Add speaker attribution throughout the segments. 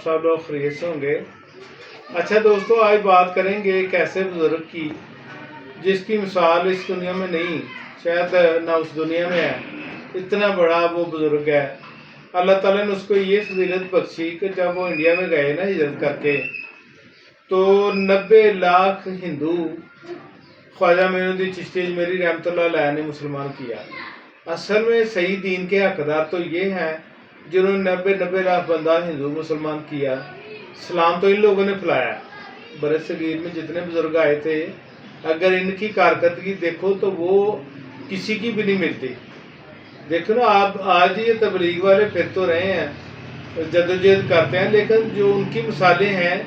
Speaker 1: सब लोग खैरियत से होंगे। अच्छा दोस्तों, आज बात करेंगे एक ऐसे बुज़ुर्ग की जिसकी मिसाल इस दुनिया में नहीं, शायद ना उस दुनिया में है। इतना बड़ा वो बुज़ुर्ग है। अल्लाह ताला ने उसको ये फजीलत बख्शी कि जब वो इंडिया में गए ना हिजरत करके, तो 90 लाख हिंदू ख्वाजा मोइनुद्दीन चिश्ती अजमेरी रहमतुल्लाह अलैह ने मुसलमान किया। असल में सही दीन के हकदार तो ये हैं जिन्होंने 90 लाख बंदा हिंदू मुसलमान किया। इस्लाम तो इन लोगों ने फैलाया। बड़े सगीर में जितने बुजुर्ग आए थे, अगर इनकी कारकर्दगी देखो तो वो किसी की भी नहीं मिलती। देखो ना, आप आज ये तबलीग वाले फिर तो रहे हैं, जद्दोजहद करते हैं, लेकिन जो उनकी मिसालें हैं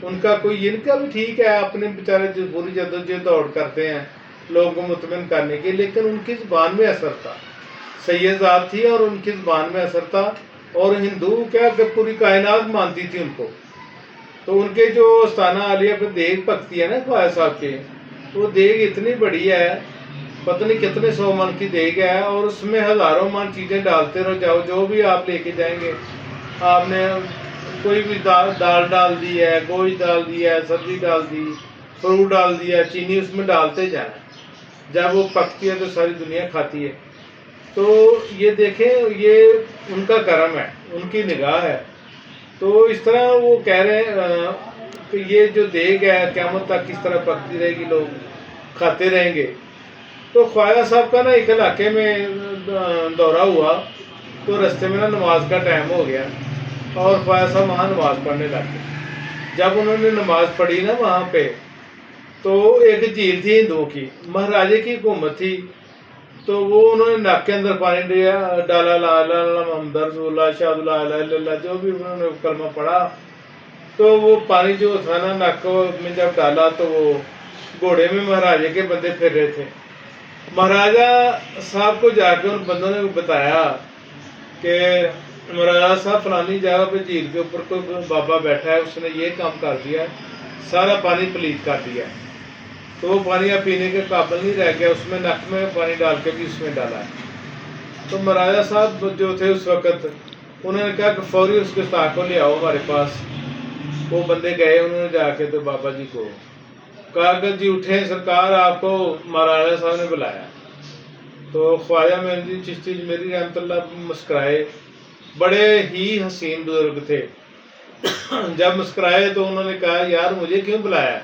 Speaker 1: उनका कोई, इनका भी ठीक है, अपने बेचारे जो पूरी जद्दोजहद दौड़ करते हैं लोगों को मुतमिन करने के, लेकिन उनकी ज़बान में असर था। सैयदात थी और उनकी ज़बान में असर था। और हिंदू क्या कि पूरी कायनात मानती थी उनको। तो उनके जो आस्थाना आलिया पे देग पकती है ना ख्वाजा साहब के, वो देग इतनी बड़ी है, पता नहीं कितने 100 मन की देग है, और उसमें हज़ारों मन चीज़ें डालते रहो जाओ। जो भी आप लेके जाएंगे, आपने कोई भी दाल डाल दी है, गोश्त डाल दिया है, सब्जी डाल दी, फ्रूट डाल दिया, चीनी उसमें डालते जाना। जब वो पकती है तो सारी दुनिया खाती है। तो ये देखें, ये उनका करम है, उनकी निगाह है। तो इस तरह वो कह रहे हैं कि ये जो देग है क़यामत तक किस तरह पकती रहेगी, लोग खाते रहेंगे। तो ख्वाजा साहब का ना एक इलाके में दौरा हुआ, तो रास्ते में ना नमाज का टाइम हो गया और ख्वाजा साहब वहाँ नमाज पढ़ने लगे। जब उन्होंने नमाज पढ़ी ना वहाँ पे, तो एक झील थी हिंदुओं की, महाराजे की हुकूमत थी। तो वो उन्होंने नाक के अंदर पानी डाला, ला इलाहा मुहम्मद रसूलुल्लाह अशहदु ला इलाहा इल्लल्लाह, जो भी उन्होंने कलमा पढ़ा। तो वो पानी जो था ना नाक में जब डाला, तो वो घोड़े में महाराजे के बंदे फिर रहे थे। महाराजा साहब को जाके उन बंदों ने बताया कि महाराजा साहब फलानी जगह पे झील के ऊपर कोई बाबा बैठा है, उसने ये काम कर दिया, सारा पानी पलीत कर दिया। तो वो पानी अब पीने के काबिल नहीं रह गया, उसमें नक में पानी डाल के भी उसमें डाला है। तो महाराजा साहब जो थे उस वक़्त, उन्होंने कहा कि फौरी उसके उस्ताद को ले आओ हमारे पास। वो बंदे गए, उन्होंने जाके तो बाबा जी को कहा कि जी उठे सरकार, आपको महाराजा साहब ने बुलाया। तो ख्वाजा मोइनुद्दीन चिश्ती अजमेरी रहमतुल्लाह मुस्कुराए। बड़े ही हसीन बुजुर्ग थे। जब मुस्कुराए तो उन्होंने कहा, यार मुझे क्यों बुलाया?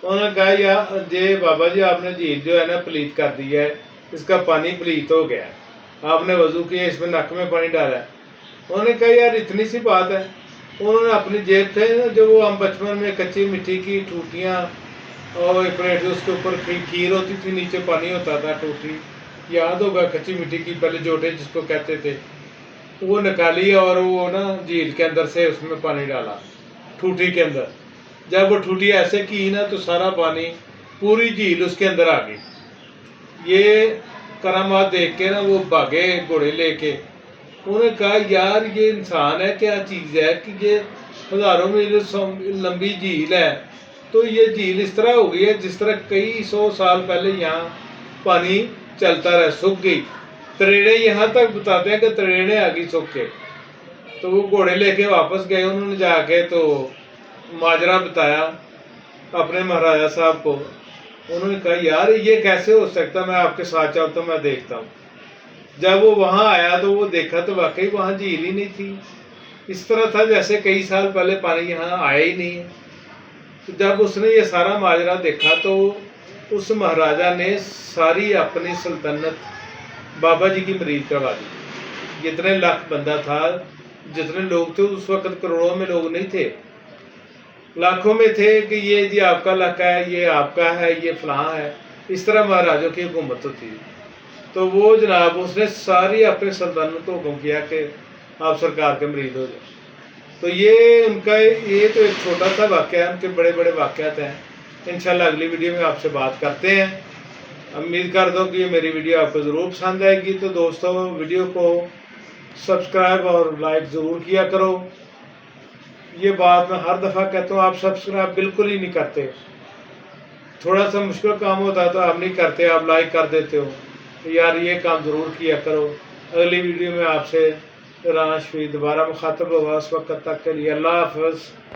Speaker 1: उन्होंने कहा, यार जे बाबा जी आपने झील जो है ना पलीत कर दी है, इसका पानी पलीत हो गया, आपने वजू किया, इसमें नक में पानी डाला है। उन्होंने कहा, यार इतनी सी बात है। उन्होंने अपनी जेब थे ना, जो वो हम बचपन में कच्ची मिट्टी की टूटियाँ और एक प्लेट उसके ऊपर खीर होती थी, नीचे पानी होता था, टूटी, याद होगा, कच्ची मिट्टी की, पहले जोटे जिसको कहते थे, वो निकाली और वो ना झील के अंदर से उसमें पानी डाला, ठूठी के अंदर। जब वो ठूठी ऐसे की ना, तो सारा पानी, पूरी झील उसके अंदर आ गई। ये करामात देख के ना वो भागे घोड़े लेके। उन्होंने कहा, यार ये इंसान है, क्या चीज़ है कि ये हज़ारों मील लंबी झील है, तो ये झील इस तरह हो गई है जिस तरह कई 100 साल पहले यहाँ पानी चलता रहा, सूख गई। तरेड़े यहाँ तक बताते हैं कि तरेड़े आ गई सूख के। तो वो घोड़े लेके वापस गए। उन्होंने जाके तो माजरा बताया अपने महाराजा साहब को। उन्होंने कहा, यार ये कैसे हो सकता, मैं आपके साथ चाहूँ तो मैं देखता हूँ। जब वो वहाँ आया तो वो देखा तो वाकई वहाँ झील ही नहीं थी। इस तरह था जैसे कई साल पहले पानी यहाँ आया ही नहीं है। तो जब उसने ये सारा माजरा देखा, तो उस महाराजा ने सारी अपनी सल्तनत बाबा जी की मरीज करवा दी। जितने लाख बंदा था, जितने लोग थे उस वक्त, करोड़ों में लोग नहीं थे, लाखों में थे कि ये जी आपका इलाका है, ये आपका है, ये फलां है। इस तरह महाराजों की हुकूमत थी। तो वो जनाब उसने सारी अपने सल्तनत को हुक्म किया कि आप सरकार के मरीज हो जाए। तो ये उनका, ये तो एक छोटा सा वाक़या है, उनके बड़े बड़े वाक़यात हैं। इंशाल्लाह अगली वीडियो में आपसे बात करते हैं। उम्मीद करता हूँ कि ये मेरी वीडियो आपको ज़रूर पसंद आएगी। तो दोस्तों, वीडियो को सब्सक्राइब और लाइक ज़रूर किया करो। ये बात मैं हर दफ़ा कहता हूँ, आप सब्सक्राइब बिल्कुल ही नहीं करते। थोड़ा सा मुश्किल काम होता है तो आप नहीं करते, आप लाइक कर देते हो। तो यार ये काम ज़रूर किया करो। अगली वीडियो में आपसे رانا شفیع دوبارہ مخاطب ہوگا، اس وقت تک کے لیے اللہ حافظ۔